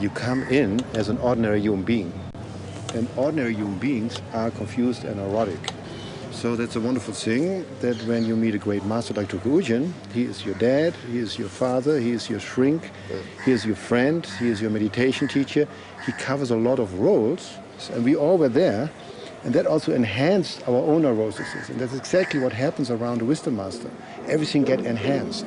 you come in as an ordinary human being. And ordinary human beings are confused and neurotic. So that's a wonderful thing that when you meet a great master like Tulku Urgyen, he is your dad, he is your father, he is your shrink, he is your friend, he is your meditation teacher. He covers a lot of roles, and we all were there. And that also enhanced our own neuroses. And that's exactly what happens around a wisdom master. Everything gets enhanced.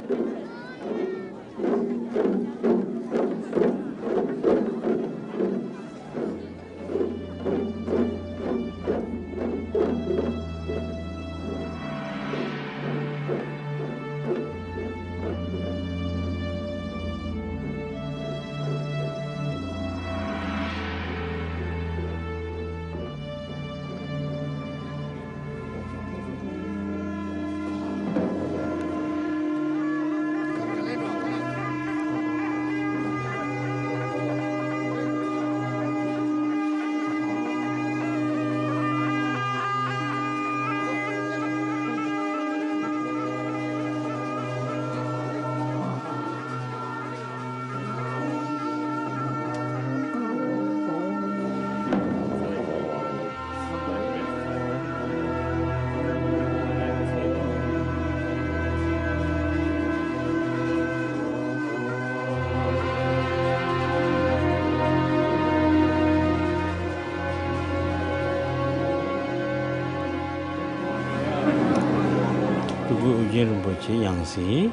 Tulku Urgyen Rinpoche 양시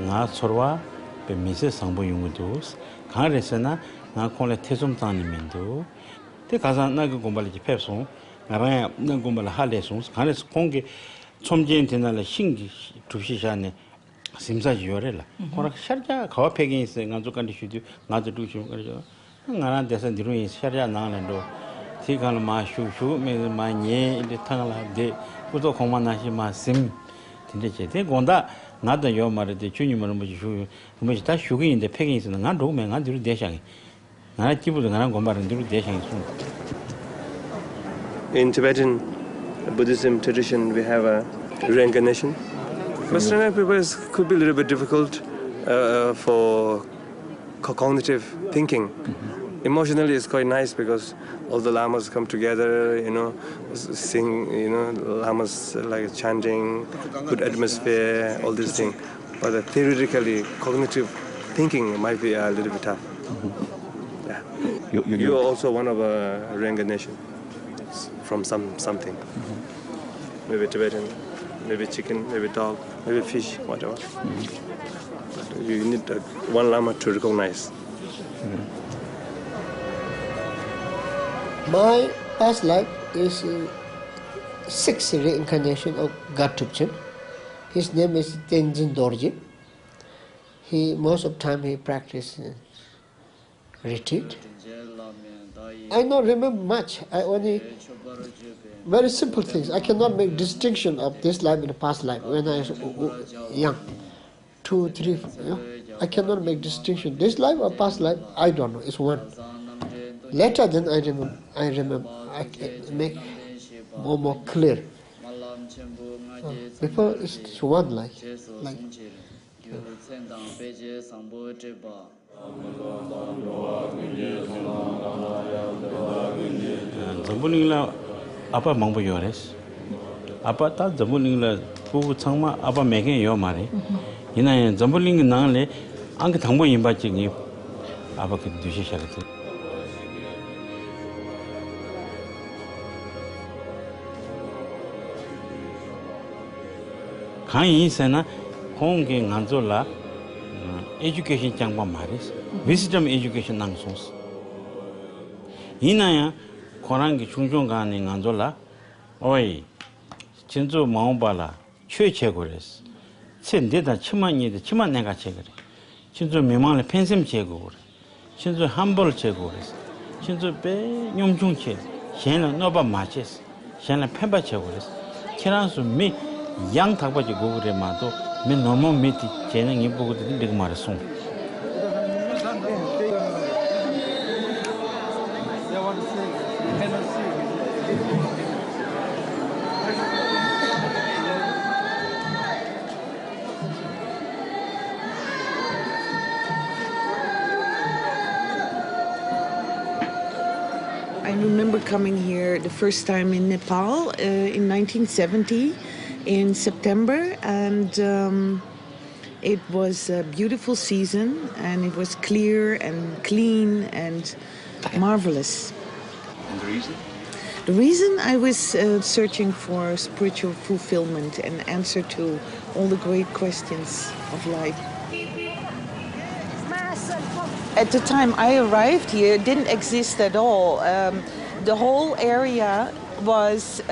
nga sorwa pe mise sangbo yungudos kan resena nga konle tesum tani mendo te kaza na go gombal ji pepson nga ra na gombal haleson kan res konge chomjen tenala 신기 두시샤네 심사 지요래라 코라 샤르자 가와 폐긴 있어 nga 조간디 슈디 나도 두시 그러죠 ngaran desa diruin 샤르자 나는도 티간 마슈슈 메 마nye 이제 탕라 데 구도 공만나시 마심 진짜 제 건다 나도 요 말에 주님을 뭐지 뭐지 다 휴게인데 폐긴 있으는 난 로맨 안 들을 대상이 나 기부도 나랑 공부하는 들을 대상이 있어. In Tibetan Buddhism tradition, we have a reincarnation. Western people could be a little bit difficult for cognitive thinking. Emotionally, it's quite nice because all the lamas come together, sing, lamas like chanting, good atmosphere, all these things. But theoretically, cognitive thinking might be a little bit tough. Yeah. You're also one of a reincarnation from something. Maybe Tibetan, maybe chicken, maybe dog, maybe fish, whatever. But you need one lama to recognize. My past life is sixth reincarnation of God Tupchen. His name is Tenzin Dorje. Most of the time he practiced retreat. I don't remember much. I only very simple things. I cannot make distinction of this life and the past life when I was young. 2, 3, I cannot make distinction. This life or past life, I don't know. It's one. Later then I remember. I can make more clear. Before it's one like. Zambulingla apa mangbo yores. Apa ta zambulingla bubu changma apa megen yo mare. Ina zambuling nangle ang thangbo yimba chigi apa ke dushi sharate. Khan sena hongge nganzola education changba mares. Wisdom education nang sons. Inaya korangi chungchung gani nganzola oi 진조 마음발라 최최고레스 첸데다 치만이데 치만 내가 제거래 진조 미망을 펜셈 제거래 진조 함벌 제거레스 진조 배 용중체 셴은 너바 마체스 셴은 펜바 제거레스 키란수 미 양탁바지 고그레마도 미 너무 미티 제는 이보고도 되게 말았어 I remember coming here the first time in Nepal in 1970 in September, and it was a beautiful season, and it was clear and clean and marvelous. And the reason? The reason I was searching for spiritual fulfillment and answer to all the great questions of life. At the time I arrived here, it didn't exist at all. The whole area was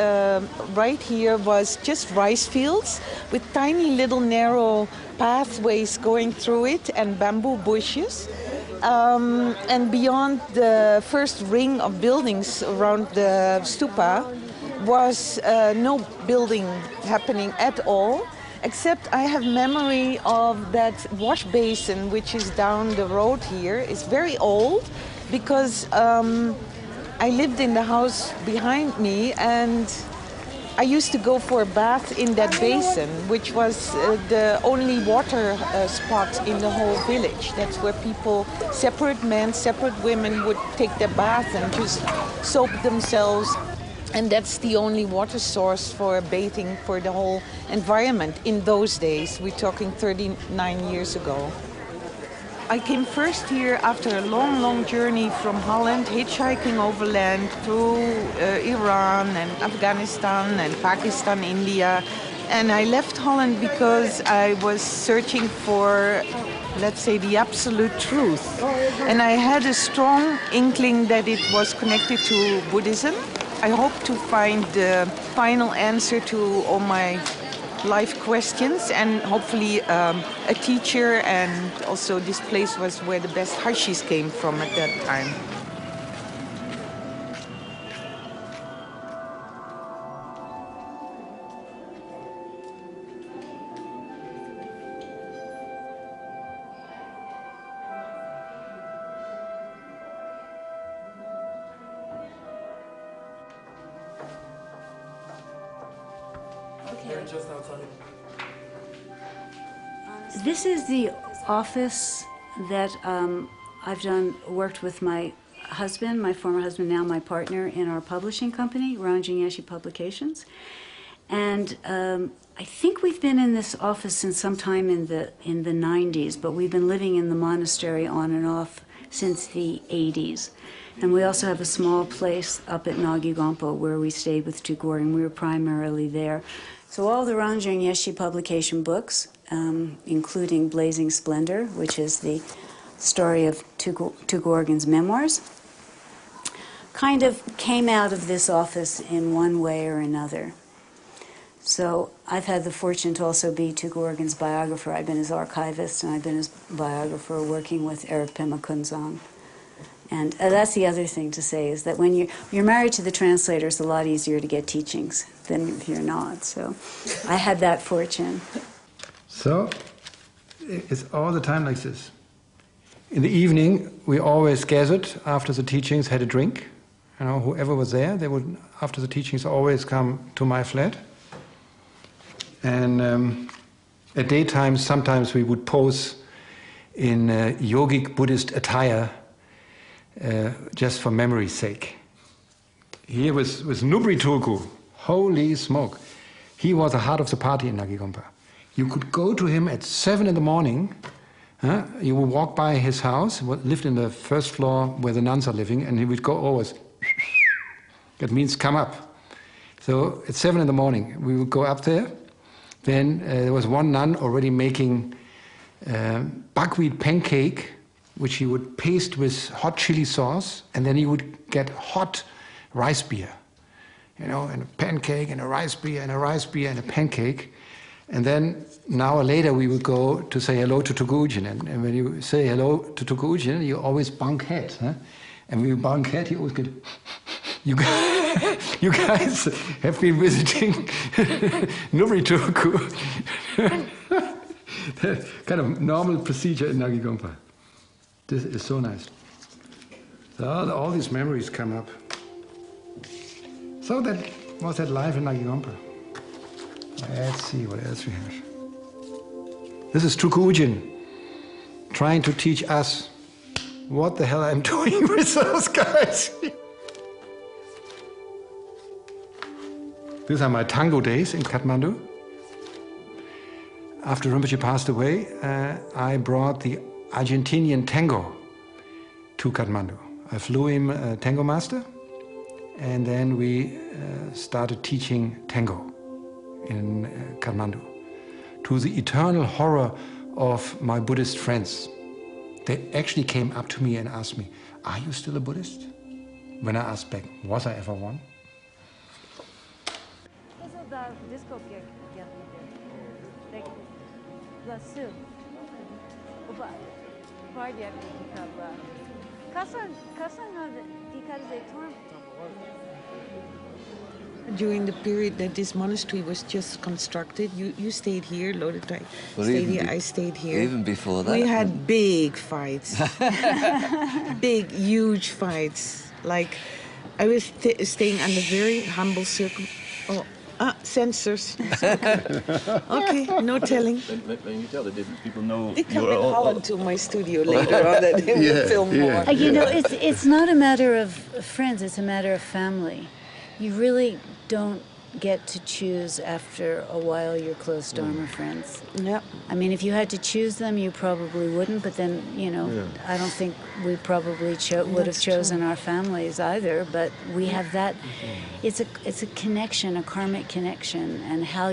right here was just rice fields with tiny little narrow pathways going through it and bamboo bushes. And beyond the first ring of buildings around the stupa was no building happening at all, except I have memory of that wash basin which is down the road here. It's very old because I lived in the house behind me, and I used to go for a bath in that basin, which was the only water spot in the whole village. That's where people, separate men, separate women, would take their bath and just soap themselves. And that's the only water source for bathing for the whole environment in those days. We're talking 39 years ago. I came first here after a long, long journey from Holland, hitchhiking overland through Iran and Afghanistan and Pakistan, India. And I left Holland because I was searching for, let's say, the absolute truth. And I had a strong inkling that it was connected to Buddhism. I hope to find the final answer to all my life questions, and hopefully a teacher, and also this place was where the best hashis came from at that time. This is the office that I've worked with my husband, my former husband, now my partner, in our publishing company, Ranjing Yeshi Publications. And I think we've been in this office since sometime in the 90s, but we've been living in the monastery on and off since the 80s. And we also have a small place up at Nagi Gompo where we stayed with Tulku Urgyen. We were primarily there. So all the Ranjing Yeshi publication books, including Blazing Splendor, which is the story of Tulku Urgyen's memoirs, kind of came out of this office in one way or another. So I've had the fortune to also be Tulku Urgyen's biographer. I've been his archivist, and I've been his biographer working with Eric Pema Kunzang. And that's the other thing to say, is that when you're married to the translator, it's a lot easier to get teachings than if you're not. So I had that fortune. So it's all the time like this. In the evening, we always gathered after the teachings, had a drink. You know, whoever was there, they would, after the teachings, always come to my flat. And at daytime, sometimes we would pose in yogic Buddhist attire, just for memory's sake. Here was Nubri Tulku. Holy smoke. He was the heart of the party in Nagi Gompa. You could go to him at 7 in the morning. You would walk by his house, he lived in the first floor where the nuns are living, and he would go always. That means come up. So at 7 in the morning, we would go up there. Then there was one nun already making buckwheat pancake, which he would paste with hot chili sauce, and then he would get hot rice beer, you know, and a pancake and a rice beer and a rice beer and a pancake. And then an hour later we would go to say hello to Tulku Urgyen. And when you say hello to Tulku Urgyen, you always bunk head. Huh? And when you bunk head, you always get, you guys have been visiting Nubri Tulku. Kind of normal procedure in Nagi Gompa. This is so nice. So all these memories come up. So that was that life in Nagi Gompa. Let's see what else we have. This is Tulku Urgyen trying to teach us what the hell I'm doing with those guys. These are my tango days in Kathmandu. After Rinpoche passed away, I brought the Argentinian tango to Kathmandu. I flew him a tango master, and then we started teaching tango in Kathmandu, to the eternal horror of my Buddhist friends. They actually came up to me and asked me, "Are you still a Buddhist?" When I asked back, "Was I ever one?" During the period that this monastery was just constructed, you stayed here, Lodotai stayed here, I stayed here. Even before that. We had big fights. Big, huge fights. Like, I was staying under very humble censors. Okay, no telling. When you tell, did people know? They come in Holland to my studio later on, that they will film more. You know, it's not a matter of friends, it's a matter of family. You really don't get to choose after a while your close Dharma friends. Yeah. I mean, if you had to choose them, you probably wouldn't, but then, you know, I don't think we probably would have chosen our families either, but we have that, it's a connection, a karmic connection, and how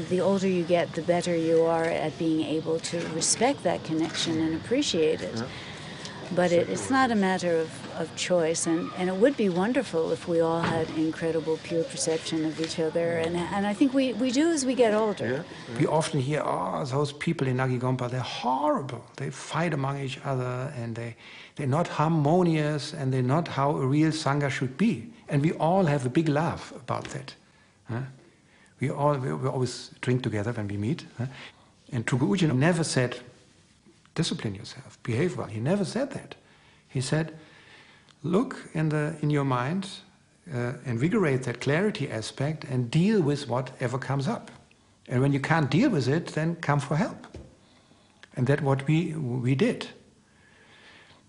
the older you get, the better you are at being able to respect that connection and appreciate it. But it's not a matter of choice, and it would be wonderful if we all had incredible pure perception of each other, and I think we do as we get older. We often hear, "Oh, those people in Nagigompa, they're horrible. They fight among each other, and they're not harmonious, and they're not how a real Sangha should be." And we all have a big laugh about that. We always drink together when we meet. And Tulku Urgyen never said, "Discipline yourself, behave well." He never said that. He said, look in your mind, invigorate that clarity aspect and deal with whatever comes up. And when you can't deal with it, then come for help. And that's what we did.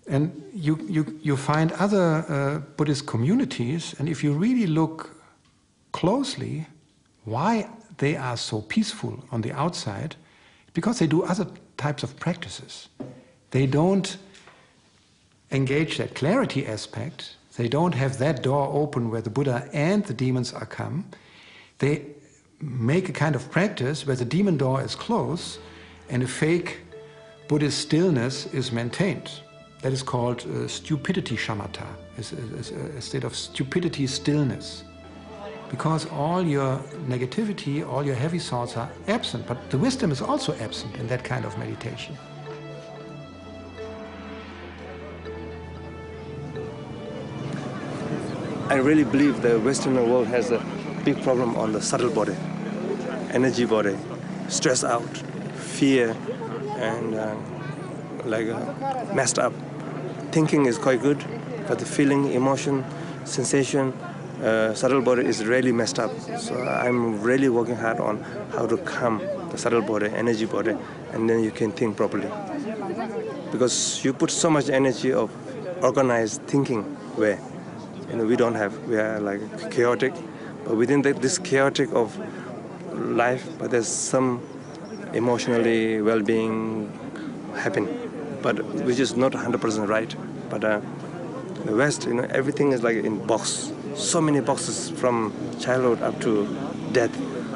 And you find other Buddhist communities, and if you really look closely, why they are so peaceful on the outside, because they do other types of practices. They don't engage that clarity aspect. They don't have that door open where the Buddha and the demons are come. They make a kind of practice where the demon door is closed and a fake Buddhist stillness is maintained. That is called stupidity shamatha, is a state of stupidity stillness. Because all your negativity, all your heavy thoughts are absent, but the wisdom is also absent in that kind of meditation. I really believe the Western world has a big problem on the subtle body, energy body, stress out, fear, and messed up. Thinking is quite good, but the feeling, emotion, sensation, subtle body is really messed up. So I'm really working hard on how to calm the subtle body, energy body, and then you can think properly. Because you put so much energy of organized thinking where we don't have. We are like chaotic, but within this chaotic of life, but there's some emotionally well-being happening, but which is not 100% right. But the West, everything is like in box. So many boxes from childhood up to death.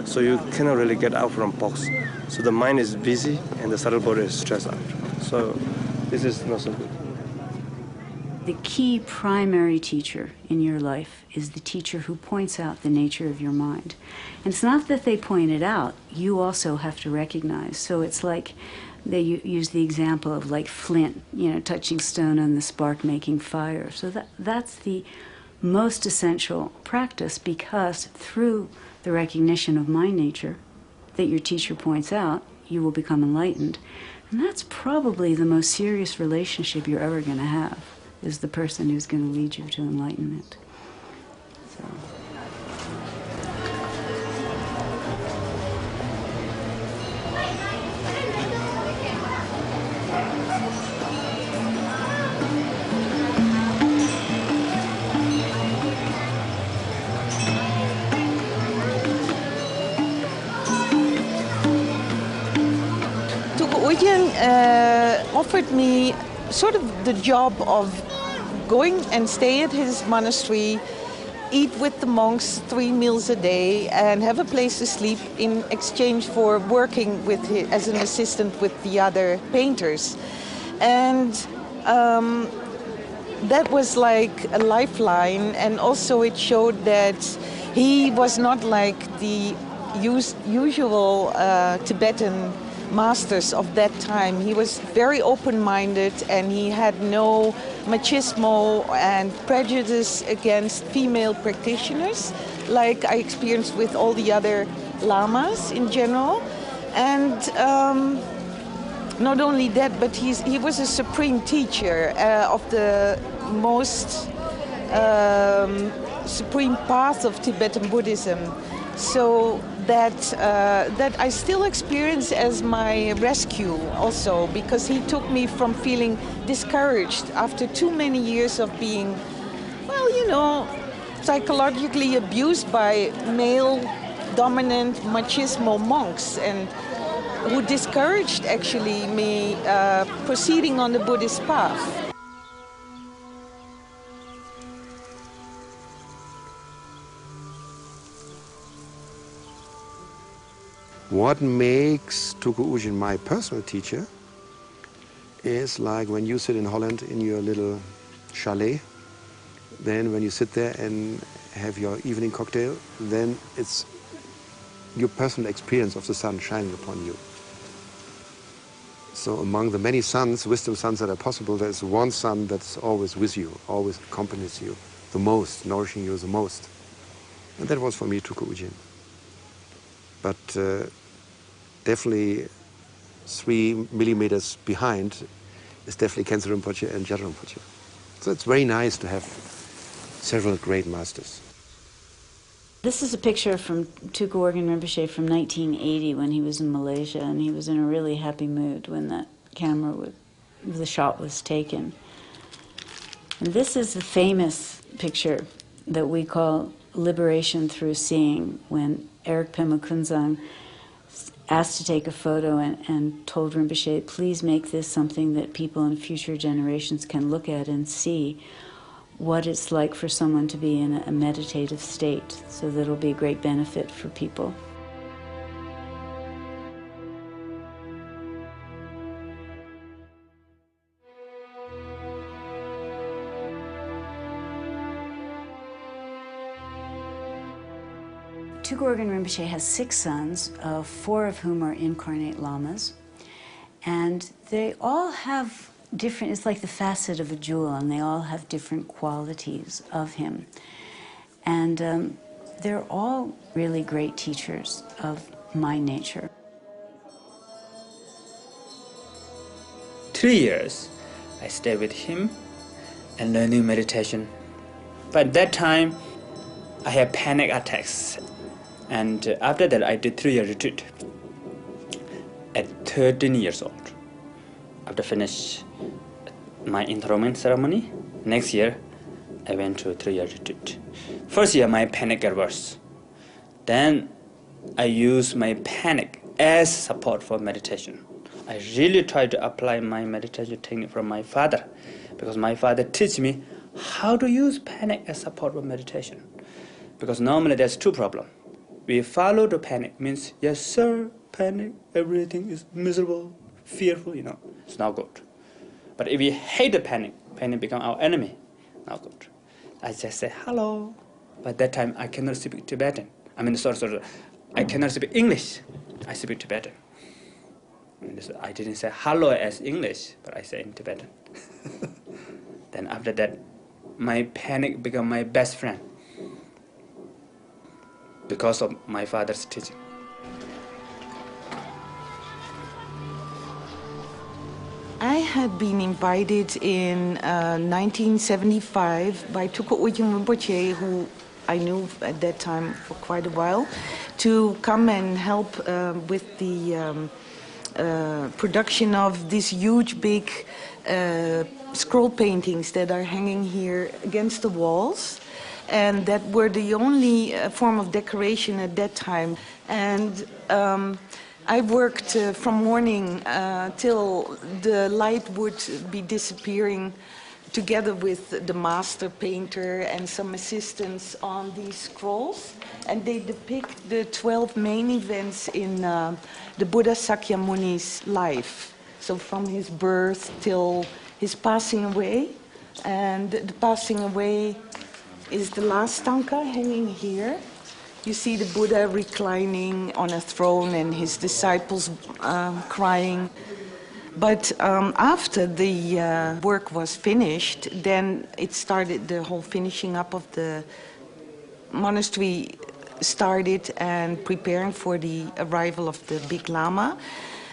So you cannot really get out from box. So the mind is busy and the subtle body is stressed out. So this is not so good. The key primary teacher in your life is the teacher who points out the nature of your mind. And it's not that they point it out, you also have to recognize. So it's like they use the example of like flint, touching stone and the spark making fire. So that's the most essential practice, because through the recognition of mind nature that your teacher points out, you will become enlightened. And that's probably the most serious relationship you're ever going to have, is the person who's going to lead you to enlightenment. So. Urgyen offered me sort of the job of going and stay at his monastery, eat with the monks 3 meals a day, and have a place to sleep in exchange for working with as an assistant with the other painters. And that was like a lifeline, and also it showed that he was not like the usual Tibetan masters of that time. He was very open-minded, and he had no machismo and prejudice against female practitioners like I experienced with all the other lamas in general. And not only that, but he was a supreme teacher of the most supreme path of Tibetan Buddhism. So that I still experience as my rescue also, because he took me from feeling discouraged after too many years of being, well, you know, psychologically abused by male-dominant machismo monks, and who discouraged actually me proceeding on the Buddhist path. What makes Tulku Urgyen my personal teacher is like when you sit in Holland in your little chalet, then when you sit there and have your evening cocktail, then it's your personal experience of the sun shining upon you. So among the many suns, wisdom suns that are possible, there's one sun that's always with you, always accompanies you the most, nourishing you the most. And that was for me Tulku Urgyen. But definitely 3 millimeters behind is definitely Khyentse Rinpoche and Jat Rinpoche. So it's very nice to have several great masters. This is a picture from Tulku Urgyen Rinpoche from 1980 when he was in Malaysia, and he was in a really happy mood when that the shot was taken. And this is the famous picture that we call Liberation Through Seeing, when Eric Pema Kunzang asked to take a photo and told Rinpoche, please make this something that people in future generations can look at and see what it's like for someone to be in a meditative state, so that it'll be a great benefit for people. Tulku Urgyen Rinpoche has 6 sons, 4 of whom are incarnate lamas, and they all have different, it's like the facet of a jewel, and they all have different qualities of him. And they're all really great teachers of mind nature. 3 years, I stayed with him and learning meditation. But at that time, I had panic attacks. And after that, I did 3-year retreat at 13 years old. After finish my enthronement ceremony, next year, I went to a 3-year retreat. First year, my panic got worse. Then I used my panic as support for meditation. I really tried to apply my meditation technique from my father, because my father teach me how to use panic as support for meditation. Because normally there's 2 problems. We follow the panic, means, yes sir, panic, everything is miserable, fearful, you know, it's not good. But if we hate the panic, panic becomes our enemy, not good. I just say hello, but that time I cannot speak Tibetan. I cannot speak English, I speak Tibetan. I didn't say hello as English, but I say in Tibetan. Then after that, my panic became my best friend, because of my father's teaching. I had been invited in 1975 by Tulku Urgyen Rinpoche, who I knew at that time for quite a while, to come and help with the production of these huge, big scroll paintings that are hanging here against the walls, and that were the only form of decoration at that time. And I worked from morning till the light would be disappearing, together with the master painter and some assistants on these scrolls. And they depict the 12 main events in the Buddha Sakyamuni's life. So from his birth till his passing away. And the passing away is the last tanka hanging here. You see the Buddha reclining on a throne and his disciples crying. But after the work was finished, then it started, the whole finishing up of the monastery started and preparing for the arrival of the big Lama.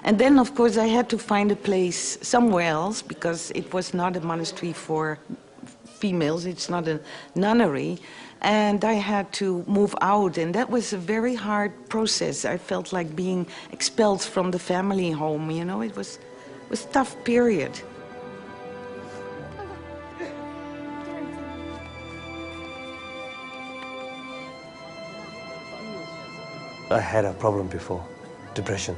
And then, of course, I had to find a place somewhere else because it was not a monastery for females, it's not a nunnery. And I had to move out, and that was a very hard process. I felt like being expelled from the family home, you know, it was a tough period. I had a problem before, depression.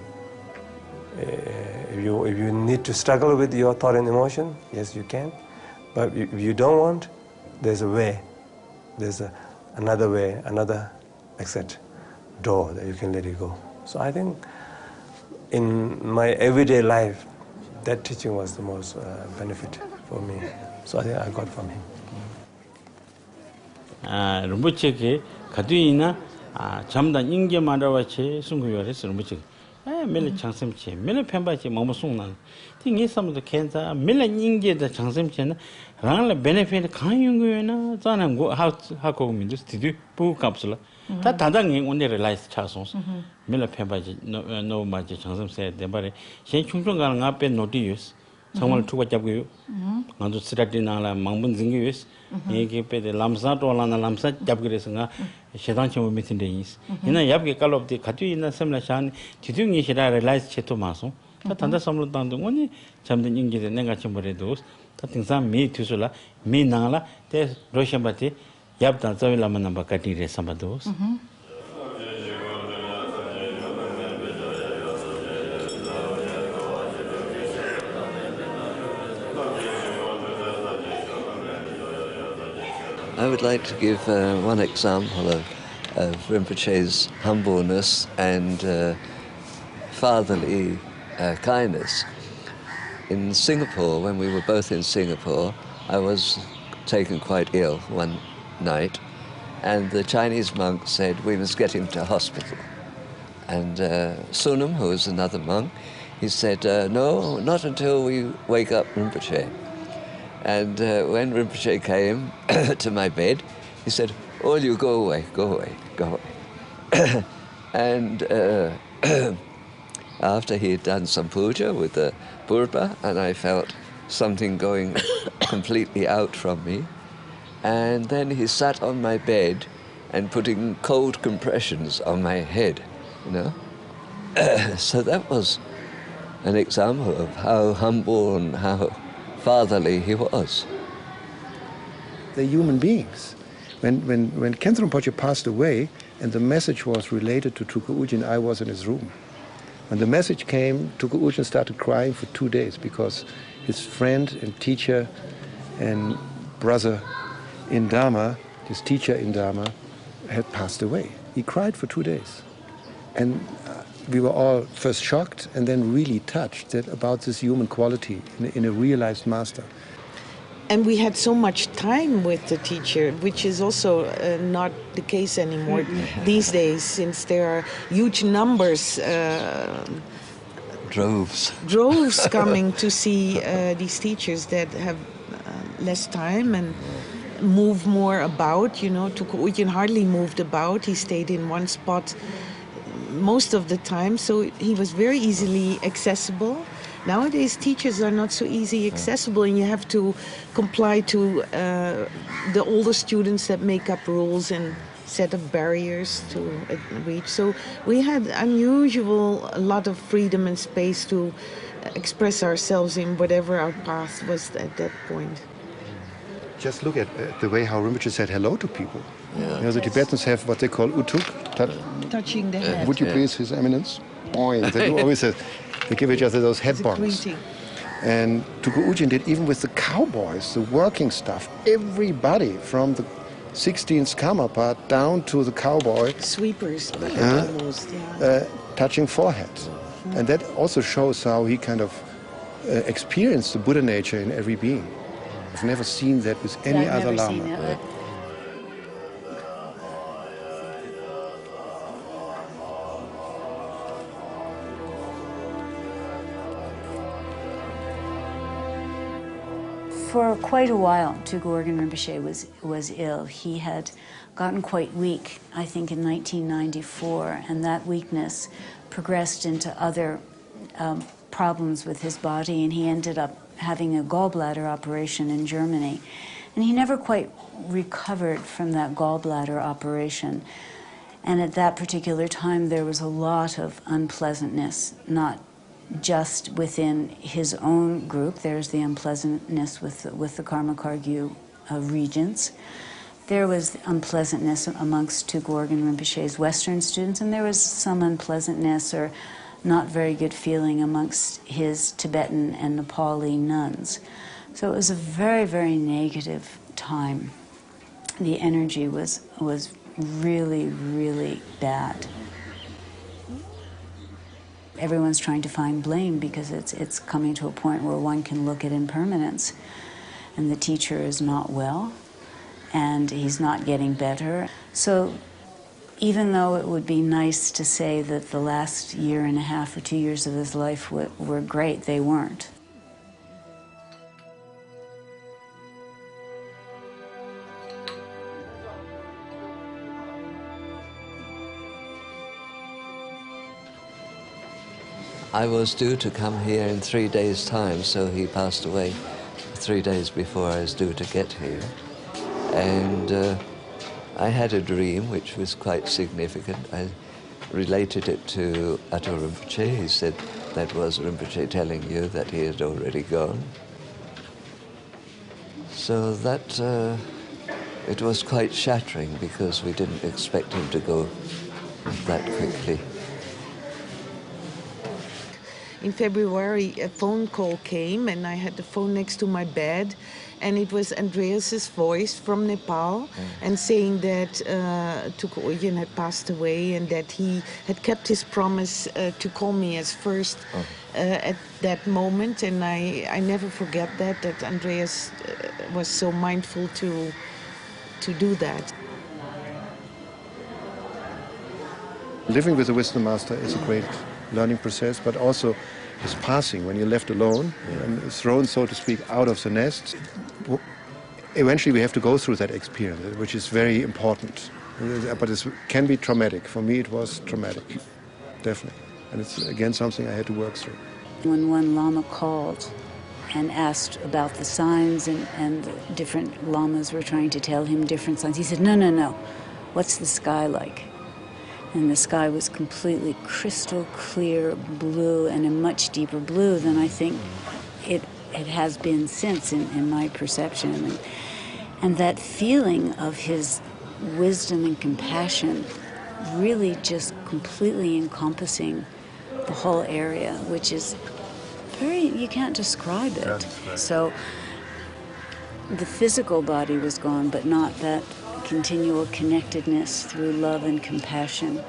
If you need to struggle with your thought and emotion, yes, you can. But if you don't want, there's a way. There's another way, another exit door that you can let it go. So I think in my everyday life, that teaching was the most benefit for me. So I think I got from him. Rinpoche ke kaduina jamda inge marawache sunguyores Rinpoche. Mele changsemche, mele pembache mamusungna. Tingi samdo kenza mele inge da changsemche na rangla benefit kanyunguyena zanam go hako mindus tidu pu kapsula. Ta tadang only realize chasons. Mele pembache no mache changsemse debare. Shen chungchunga ngape notius. 정말 투가 잡고요. 나도 스라디나라 망분 징기스. 이게 빼데 람사 돌아나 람사 잡그래서가 시단청 미팅데 있어. 이나 얍게 깔롭디 가지 있는 섬라산 뒤둥이 시라 레라이즈 체토 마소. 다 단다 섬로 단도 오니 잠든 인기데 내가 좀 버려도 다 등산 미 투술라 미 나라 테 로션바티 얍다 저일라만 바카티레 삼바도스. I would like to give one example of Rinpoche's humbleness and fatherly kindness. In Singapore, when we were both in Singapore, I was taken quite ill one night, and the Chinese monk said we must get him to hospital. And Sunam, who was another monk, he said, no, not until we wake up Rinpoche. And when Rinpoche came to my bed, he said, "Oh, you go away, go away, go away." And after he had done some puja with the purba, and I felt something going completely out from me, and then he sat on my bed and putting cold compressions on my head, you know. So that was an example of how humble and how fatherly he was. They're human beings. When Khensa Rinpoche passed away and the message was related to Tulku Urgyen, I was in his room. When the message came, Tulku Urgyen started crying for 2 days because his friend and teacher and brother in Dharma, his teacher in Dharma, had passed away. He cried for 2 days. And we were all first shocked and then really touched about this human quality in a realized master. And we had so much time with the teacher, which is also not the case anymore these days, since there are huge numbers, droves coming to see these teachers that have less time and move more about. You know, Tulku Urgyen hardly moved about. He stayed in one spot most of the time, so he was very easily accessible. Nowadays, teachers are not so easy accessible, and you have to comply to the older students that make up rules and set up barriers to reach. So we had a lot of freedom and space to express ourselves in whatever our path was at that point. Just look at the way how Rinpoche said hello to people. Yeah. You know, the Tibetans have what they call utuk, Touching the head. Would you please, His Eminence? boing. They do always they give each other those head bonks. And Tulku Urgyen did even with the cowboys, the working stuff. Everybody from the 16th Karmapa down to the cowboy. Sweepers, almost, yeah. Touching foreheads. And that also shows how he kind of experienced the Buddha nature in every being. I've never seen that with any other Lama. For quite a while, Tulku Urgyen Rinpoche was ill. He had gotten quite weak, I think, in 1994, and that weakness progressed into other problems with his body, and he ended up having a gallbladder operation in Germany. And he never quite recovered from that gallbladder operation. And at that particular time, there was a lot of unpleasantness, not just within his own group. There's the unpleasantness with the Karma Kargyu regents. There was unpleasantness amongst Tulku Urgyen Rinpoche's Western students, and there was some unpleasantness or not very good feeling amongst his Tibetan and Nepali nuns. So it was a very, very negative time. The energy was really, really bad. Everyone's trying to find blame because it's coming to a point where one can look at impermanence, and the teacher is not well, and he's not getting better. So even though it would be nice to say that the last year and a half or 2 years of his life were great, they weren't. I was due to come here in 3 days' time, so he passed away 3 days before I was due to get here. And I had a dream which was quite significant. I related it to Ato Rinpoche. He said that was Rinpoche telling you that he had already gone. So that it was quite shattering because we didn't expect him to go that quickly. In February, a phone call came, and I had the phone next to my bed, and it was Andreas's voice from Nepal, and saying that Tulku Urgyen had passed away, and that he had kept his promise to call me as first at that moment. And I never forget that Andreas was so mindful to do that. Living with a wisdom master is a great learning process, but also is passing when you're left alone and thrown, so to speak, out of the nest. Eventually we have to go through that experience, which is very important. But it can be traumatic. For me it was traumatic, definitely. And it's, again, something I had to work through. When one Lama called and asked about the signs, and the different Lamas were trying to tell him different signs, he said, no, what's the sky like? And the sky was completely crystal clear blue, and a much deeper blue than I think it has been since in my perception. And that feeling of his wisdom and compassion really just completely encompassing the whole area, which is you can't describe it. So the physical body was gone, but not that continual connectedness through love and compassion.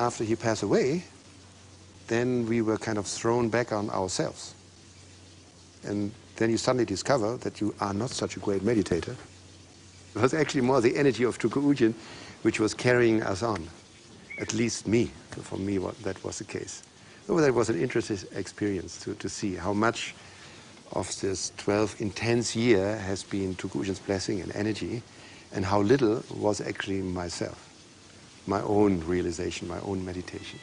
after he passed away, then we were kind of thrown back on ourselves. And then you suddenly discover that you are not such a great meditator. It was actually more the energy of Tulku Urgyen which was carrying us on, at least me. For me, that was the case. So that was an interesting experience to see how much of this 12 intense year has been Tulku Urgyen's blessing and energy, and how little was actually myself, my own realization, my own meditation.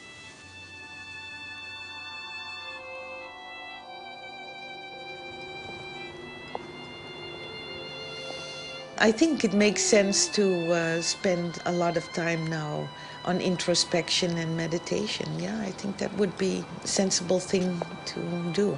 I think it makes sense to spend a lot of time now on introspection and meditation. Yeah, I think that would be a sensible thing to do.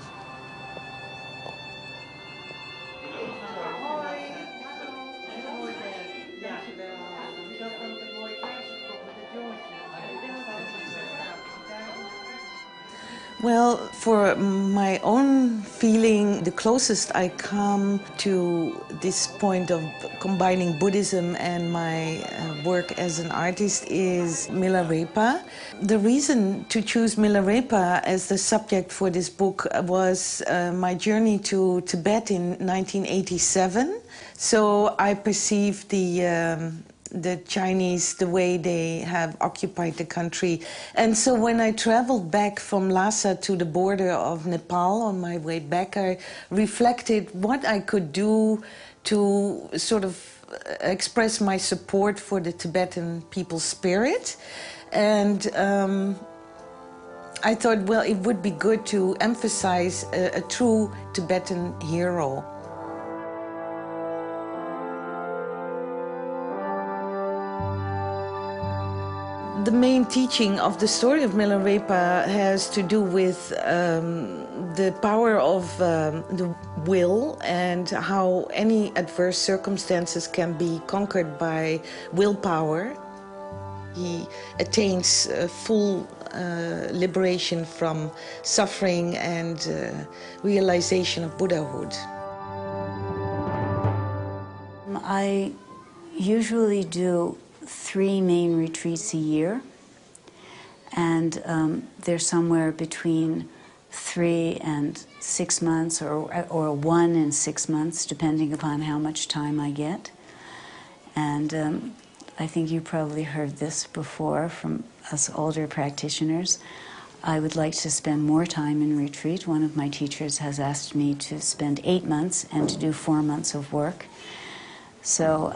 Well, for my own feeling, the closest I come to this point of combining Buddhism and my work as an artist is Milarepa. The reason to choose Milarepa as the subject for this book was my journey to Tibet in 1987. So I perceived the Chinese, the way they have occupied the country. And so when I traveled back from Lhasa to the border of Nepal on my way back, I reflected what I could do to sort of express my support for the Tibetan people's spirit. And I thought, well, it would be good to emphasize a true Tibetan hero. The main teaching of the story of Milarepa has to do with the power of the will and how any adverse circumstances can be conquered by willpower. He attains full liberation from suffering and realization of Buddhahood. I usually do 3 main retreats a year, and they're somewhere between 3 and 6 months or 1 and 6 months, depending upon how much time I get. And I think you probably heard this before from us older practitioners. I would like to spend more time in retreat. One of my teachers has asked me to spend 8 months and to do 4 months of work. So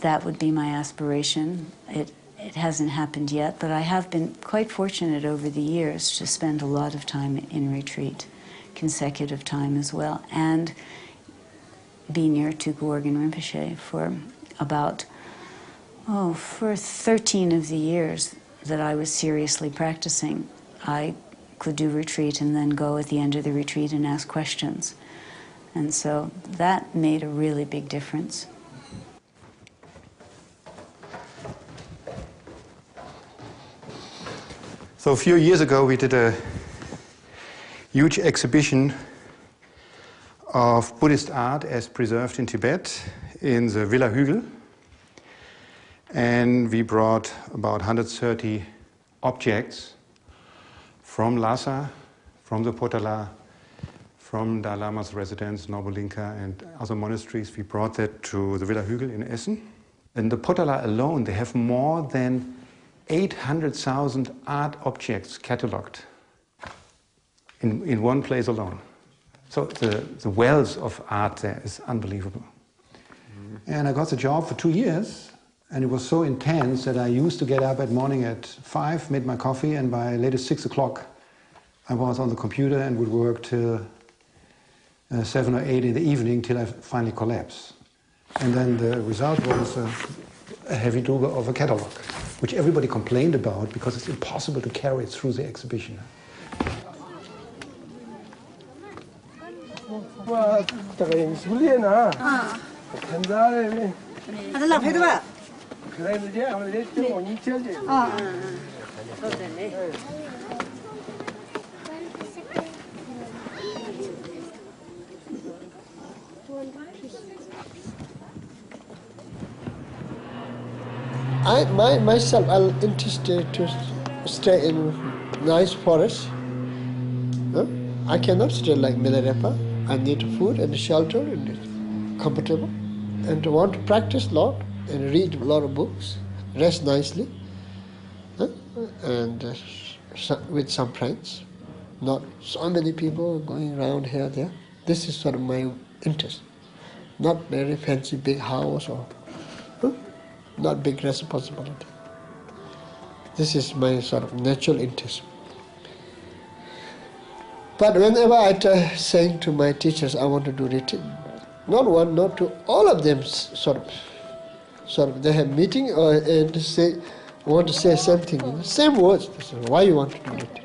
that would be my aspiration. It hasn't happened yet, but I have been quite fortunate over the years to spend a lot of time in retreat, consecutive time as well, and be near Tulku Urgyen Rinpoche for about, for 13 of the years that I was seriously practicing. I could do retreat and then go at the end of the retreat and ask questions. And so that made a really big difference. So a few years ago we did a huge exhibition of Buddhist art as preserved in Tibet in the Villa Hügel. And we brought about 130 objects from Lhasa, from the Potala, from Dalai Lama's residence, Nobulinka, and other monasteries. We brought that to the Villa Hügel in Essen. In the Potala alone, they have more than 800,000 art objects catalogued in one place alone. So the wealth of art there is unbelievable. And I got the job for 2 years, and it was so intense that I used to get up at morning at 5, made my coffee, and by latest 6 o'clock I was on the computer and would work till 7 or 8 in the evening till I finally collapsed. And then the result was a heavy duga of a catalog, which everybody complained about because it's impossible to carry it through the exhibition. Myself, I'm interested to stay in nice forest. Huh? I cannot stay like Milarepa. I need food and shelter and comfortable. And to want to practice a lot and read a lot of books, rest nicely, huh? And with some friends. Not so many people going around here, there. This is sort of my interest. Not very fancy big house or not big responsibility. This is my sort of natural interest. But whenever I saying to my teachers, I want to do retreat, not one, not two, all of them sort of they have meeting and say, want to say something, same words. They say, why you want to do retreat?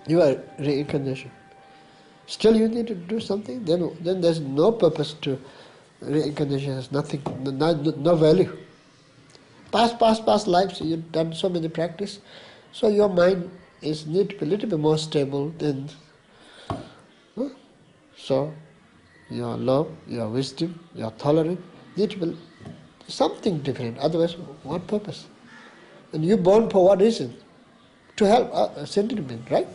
You are reincarnation. Still you need to do something, then there's no purpose to reincarnation, has nothing, no value. Past lives, you've done so many practice, so your mind is need to be a little bit more stable than, so your love, your wisdom, your tolerance need to be something different, otherwise what purpose? And you're born for what reason? To help a sentient being, right?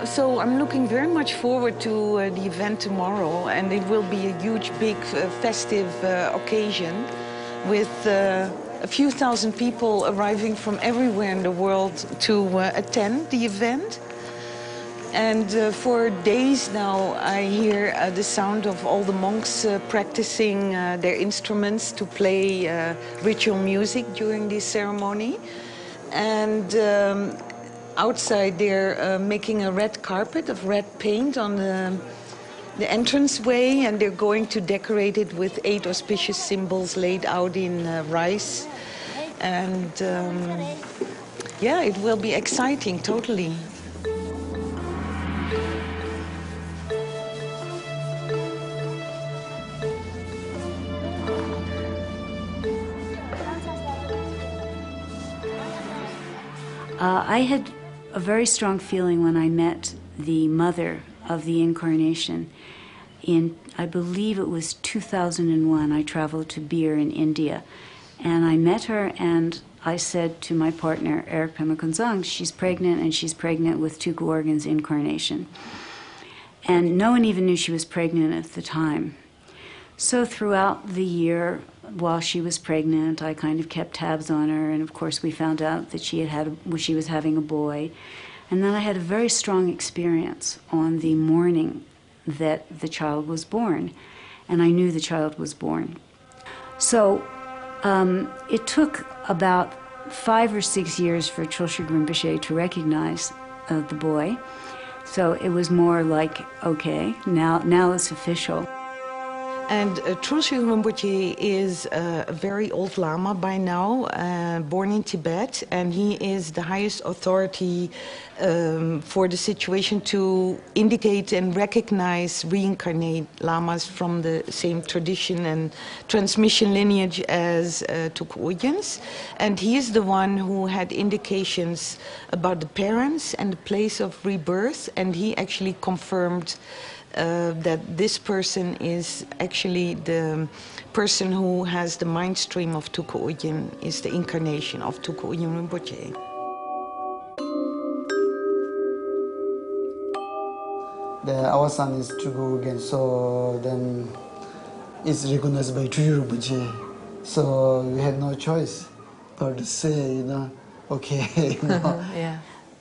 So I'm looking very much forward to the event tomorrow, and it will be a huge, big, festive occasion with a few thousand people arriving from everywhere in the world to attend the event. And for days now, I hear the sound of all the monks practicing their instruments to play ritual music during this ceremony. And outside, they're making a red carpet of red paint on the entranceway, and they're going to decorate it with 8 auspicious symbols laid out in rice. And yeah, it will be exciting, totally. I had a very strong feeling when I met the mother of the incarnation. In, I believe it was 2001, I traveled to Bir in India. And I met her and I said to my partner, Eric Pemakunzang, she's pregnant and she's pregnant with Tulku Urgyen's incarnation. And no one even knew she was pregnant at the time. So throughout the year, while she was pregnant, I kind of kept tabs on her, and of course we found out that she was having a boy. And then I had a very strong experience on the morning that the child was born, and I knew the child was born. So it took about 5 or 6 years for Tulku Urgyen Rinpoche to recognize the boy. So it was more like, okay, now it's official. And Tulku Urgyen Rinpoche is a very old Lama by now, born in Tibet, and he is the highest authority for the situation to indicate and recognize reincarnate Lamas from the same tradition and transmission lineage as Tulku Urgyen's. And he is the one who had indications about the parents and the place of rebirth, and he actually confirmed that this person is actually the person who has the mind stream of Tulku Urgyen, is the incarnation of Tulku Urgyen Rinpoche. Our son is Tulku Urgyen, so then it's recognized by Tulku Rinpoche. So we had no choice but to say, okay, Yeah.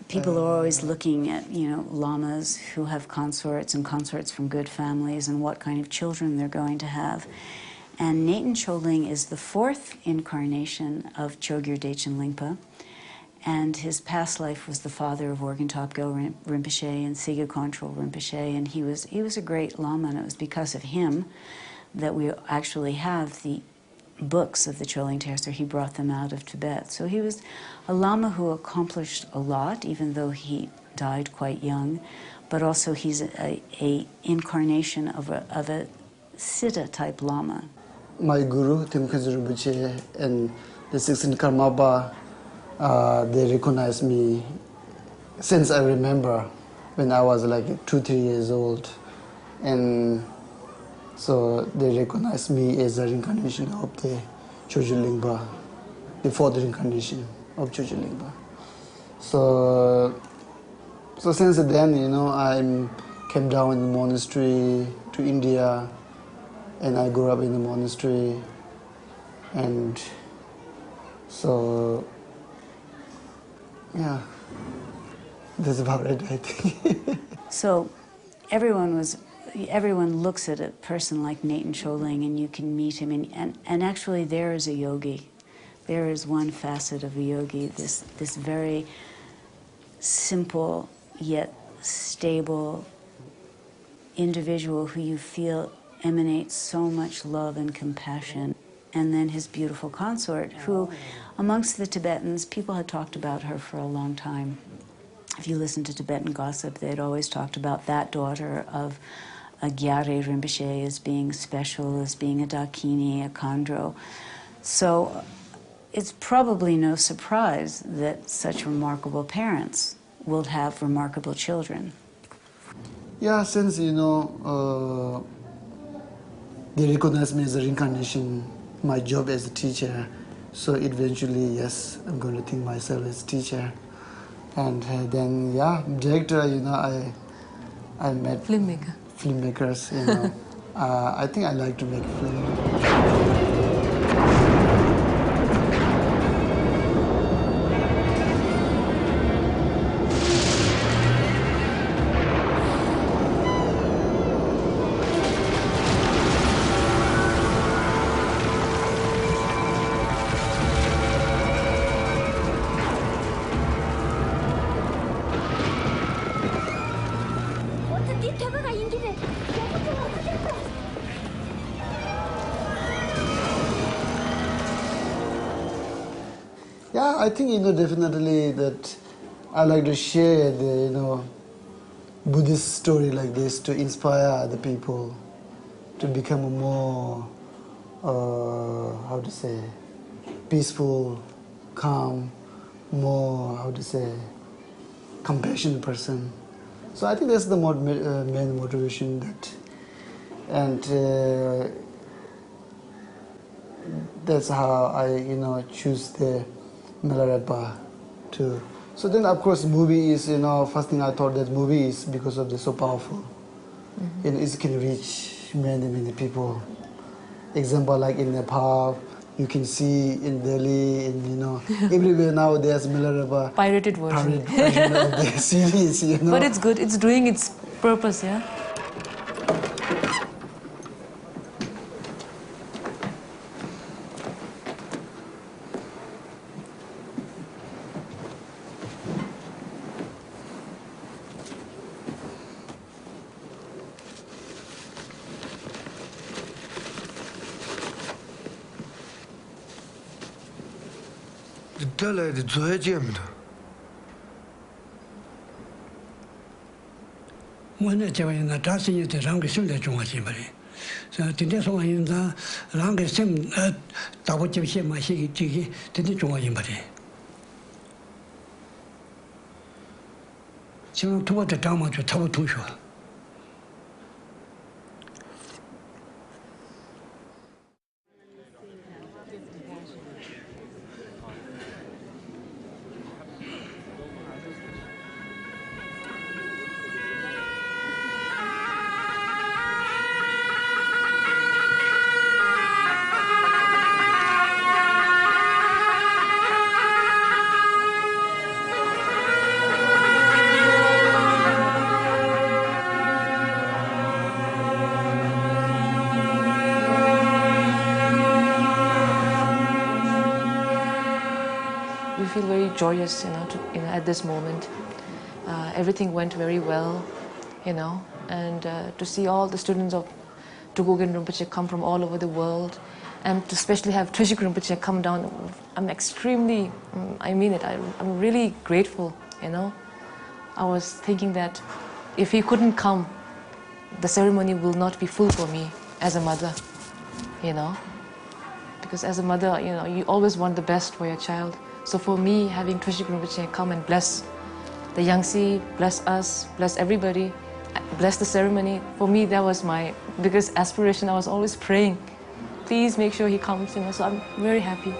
People are always looking at, lamas who have consorts and consorts from good families and what kind of children they're going to have. And Naten Choling is the fourth incarnation of Chogyur Dechen Lingpa. And his past life was the father of Organ Topgo Rinpoche and Siga Control Rinpoche. And he was a great lama, and it was because of him that we actually have the books of the Choling Terser. He brought them out of Tibet. So he was a lama who accomplished a lot, even though he died quite young. But also he's a incarnation of a Siddha-type lama. My guru, Tulku Urgyen Rinpoche, and the 16 Karmapa, they recognized me since I remember when I was like 2-3 years old. And so they recognized me as a reincarnation of the Chogyur Lingpa, the fourth reincarnation of Chogyur Lingpa. So since then, I came down in the monastery to India, and I grew up in the monastery, and so yeah, that's about it, I think. So everyone looks at a person like Naten Choling, and you can meet him, and actually there is a yogi. There is one facet of a yogi, this very simple yet stable individual who you feel emanates so much love and compassion. And then his beautiful consort, who amongst the Tibetans, people had talked about her for a long time. If you listen to Tibetan gossip, they'd always talked about that daughter of a Gyare Rinpoche as being special, as being a Dakini, a Khandro. So it's probably no surprise that such remarkable parents will have remarkable children. Yeah, since, they recognize me as a reincarnation, my job as a teacher, so eventually, yes, I'm going to think myself as a teacher. And then, yeah, director, I met filmmakers, I think I like to make film. Yeah, I think, definitely that I like to share the, Buddhist story like this to inspire other people to become a more, peaceful, calm, more, compassionate person. So I think that's the main motivation and that's how I, choose the Milarepa too. So then, of course, movie is, first thing I thought that movie is because of the so powerful. Mm-hmm. It can reach many people. Example, like in Nepal, you can see in Delhi, everywhere now there's Milarepa. Pirated version. Of the series, But it's good. It's doing its purpose, yeah? When I joined the dancing, the rank is the Jungashimari. So, the song in the rank is same Tawachi, my Shiki, the Jungashimari. So, toward the Dama to Tawatusha. we feel very joyous, at this moment. Everything went very well, and to see all the students of Tulku Urgyen Rinpoche come from all over the world, and to especially have Trishik Rinpoche come down, I'm extremely, I mean it, I'm really grateful, I was thinking that if he couldn't come, the ceremony will not be full for me as a mother, because as a mother, you always want the best for your child. So for me, having Trishik Rinpoche come and bless the Yangtze, bless us, bless everybody, bless the ceremony, for me that was my biggest aspiration. I was always praying, please make sure he comes, so I'm very happy.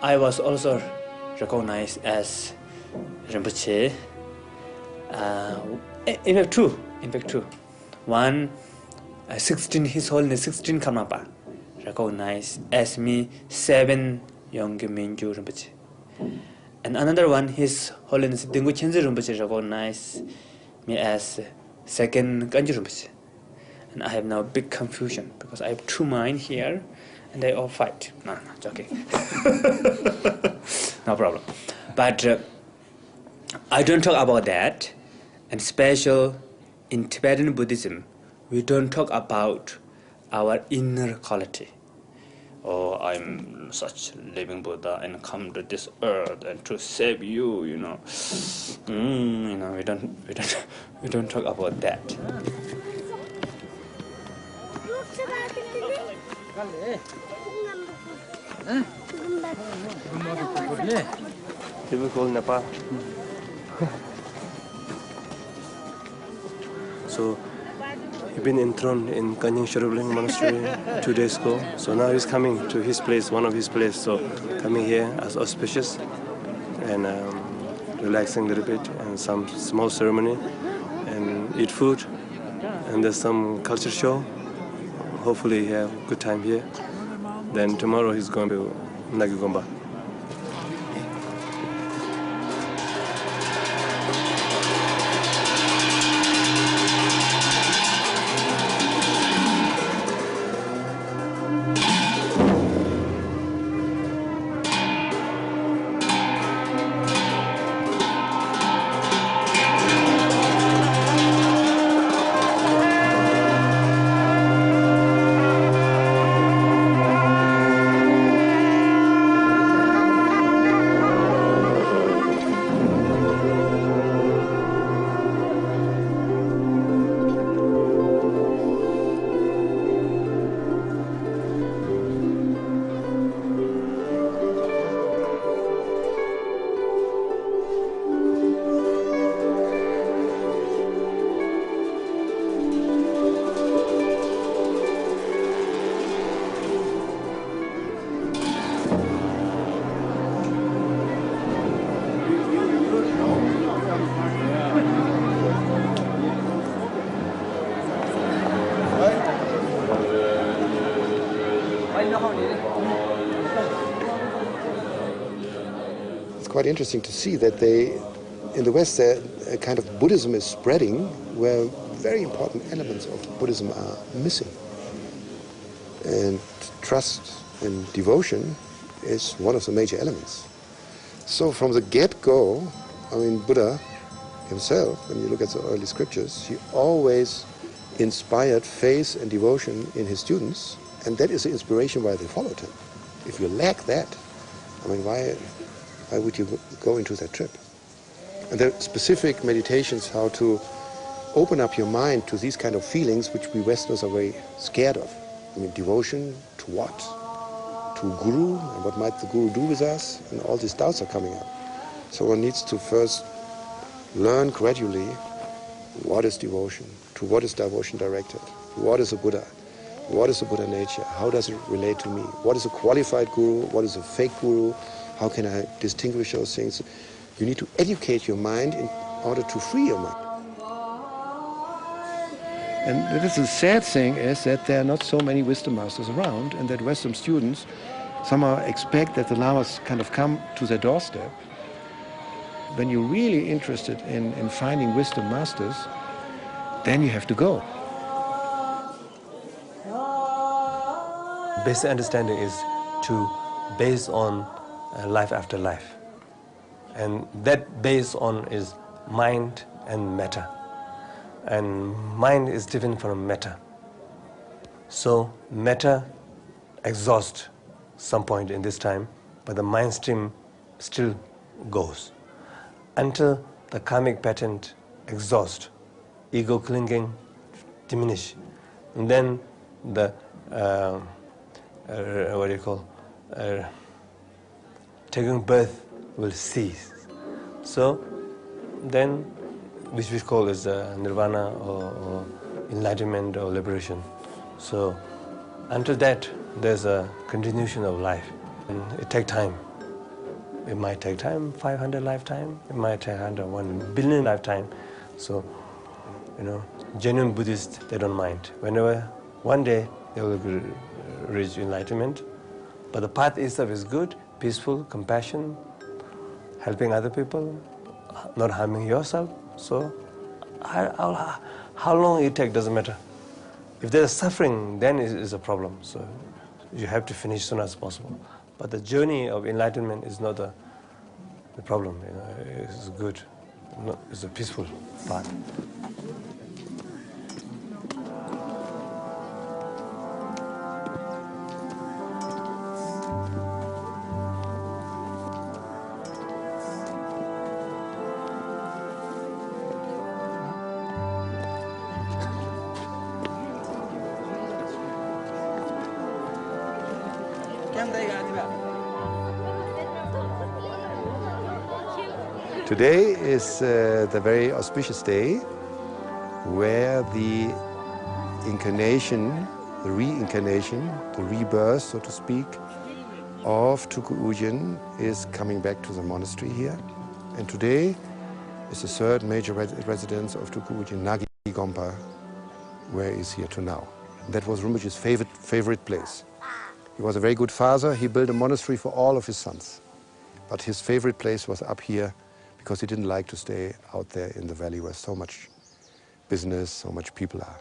I was also recognized as Rinpoche. In fact, two. One, 16, His Holiness 16 Karmapa recognized as me 7 Yongge Minju Rinpoche. And another one, His Holiness Dingu Chenze Rinpoche recognized me as 2nd Ganju Rinpoche. And I have now big confusion because I have 2 minds here. And they all fight. No, it's okay. No problem. But I don't talk about that. And special in Tibetan Buddhism, we don't talk about our inner quality. Oh, I'm such living Buddha and come to this earth and to save you. We don't talk about that. Typical Nepal. So he's been enthroned in Kanyang Sharubling Monastery 2 days ago. So now he's coming to his place, one of his places. So coming here as auspicious and relaxing a little bit and some small ceremony and eat food. And there's some culture show. Hopefully he have a good time here. Then tomorrow he's going to Nagigomba. quite interesting to see that in the West, a kind of Buddhism is spreading where very important elements of Buddhism are missing. And trust and devotion is one of the major elements. So from the get-go, I mean, Buddha himself, when you look at the early scriptures, he always inspired faith and devotion in his students, and that is the inspiration why they followed him. If you lack that, I mean, why would you go into that trip? And there are specific meditations how to open up your mind to these kind of feelings which we Westerners are very scared of. I mean, devotion to what? To Guru, and what might the Guru do with us? And all these doubts are coming up. So one needs to first learn gradually what is devotion, to what is devotion directed, what is a Buddha, what is the Buddha nature, how does it relate to me, what is a qualified Guru, what is a fake Guru, how can I distinguish those things. You need to educate your mind in order to free your mind. And this is the sad thing is that there are not so many wisdom masters around, and that Western students somehow expect that the Lamas kind of come to their doorstep. When you're really interested in finding wisdom masters, then you have to go. Basic understanding is to base on life after life. And that base on is mind and matter. And mind is different from matter. So matter exhausts some point in this time, but the mind stream still goes until the karmic pattern exhausts, ego clinging diminish, and then the taking birth will cease. So then, which we call as nirvana or enlightenment or liberation. So until that, there's a continuation of life. And it takes time. It might take time, 500 lifetime. It might take 1 billion lifetime. So, genuine Buddhists, they don't mind. Whenever, one day, they will reach enlightenment. But the path itself is good, peaceful, compassion, helping other people, not harming yourself. So, how long it takes doesn't matter. If there's suffering, then it is a problem. So, you have to finish as soon as possible. But the journey of enlightenment is not the problem. It's good. It's a peaceful path. Today is the very auspicious day where the incarnation, the reincarnation, the rebirth, so to speak, of Tulku Urgyen is coming back to the monastery here. And today is the third major residence of Tulku Urgyen, Nagi Gompa, where he is here to now. And that was Rinpoche's favorite place. He was a very good father. He built a monastery for all of his sons. But his favorite place was up here because he didn't like to stay out there in the valley where so much business, so much people are.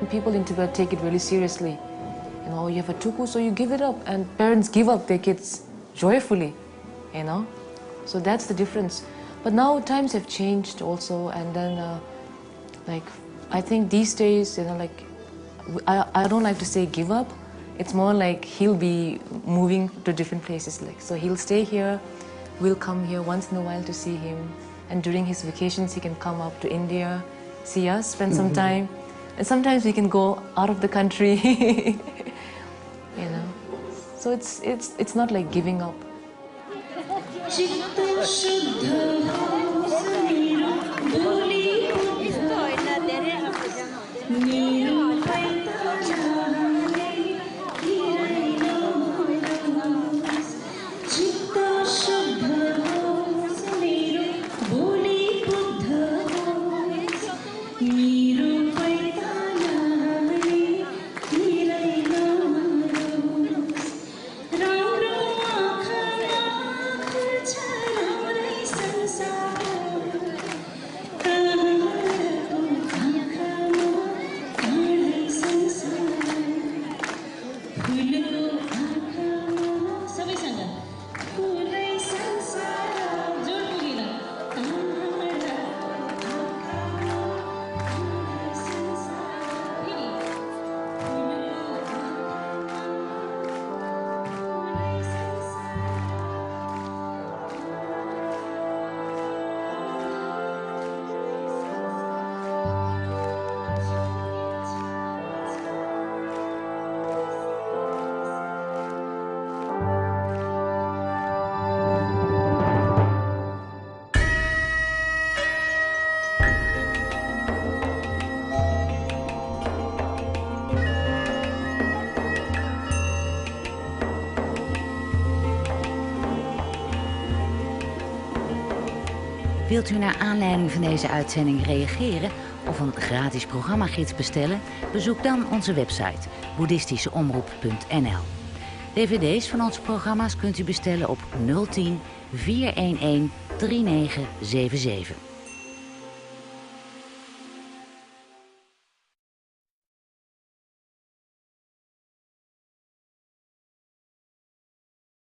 People in Tibet take it really seriously. You have a Tulku, so you give it up. And parents give up their kids joyfully, So that's the difference. But now times have changed also, and then I think these days, like, I don't like to say give up. It's more like he'll be moving to different places. Like, so he'll stay here. We'll come here once in a while to see him. And during his vacations, he can come up to India, see us, spend some time. And sometimes we can go out of the country. So it's not like giving up. Wilt u naar aanleiding van deze uitzending reageren of een gratis programmagids bestellen? Bezoek dan onze website boeddhistischeomroep.nl. DVD's van onze programma's kunt u bestellen op 010 411 3977.